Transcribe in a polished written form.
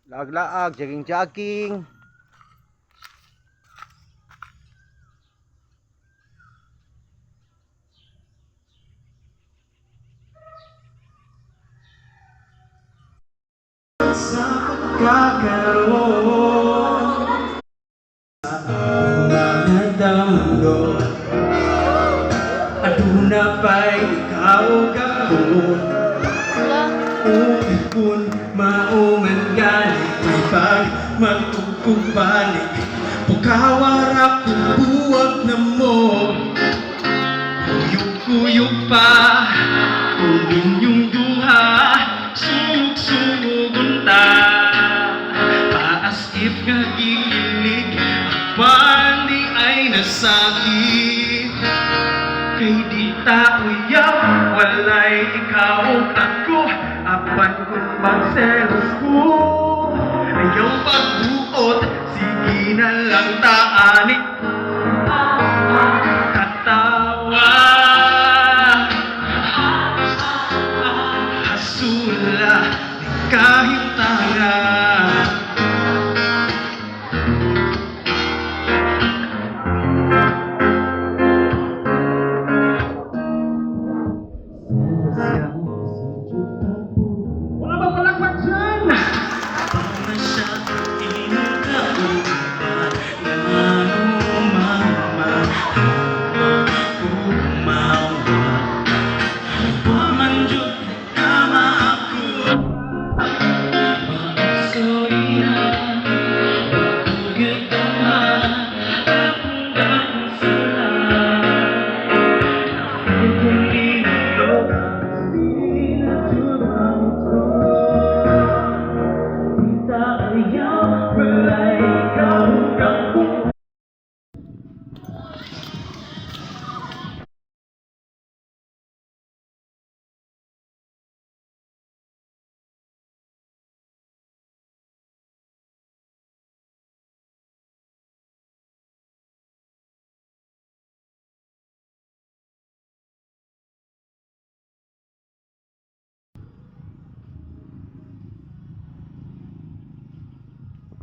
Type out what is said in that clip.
Laag-laag, jogging-jogging. Sa pagkakaroon sa mga damgo, aduna pa'y ikaw gagawin. Kung mauman galing may pag magtugtog-balik, pagkawarap kong buwag na mo. Kuyog-kuyog pa kung inyong duha, sunog-sunugon ta. Paas if nga gikilig, apan di ay nasakit. Kay di ta uyaw, walay ikaw o ako, apan kung magselos ko. Ayaw pagbuot, sige na lang taanik. Katawa, hasula, di kahit tanga.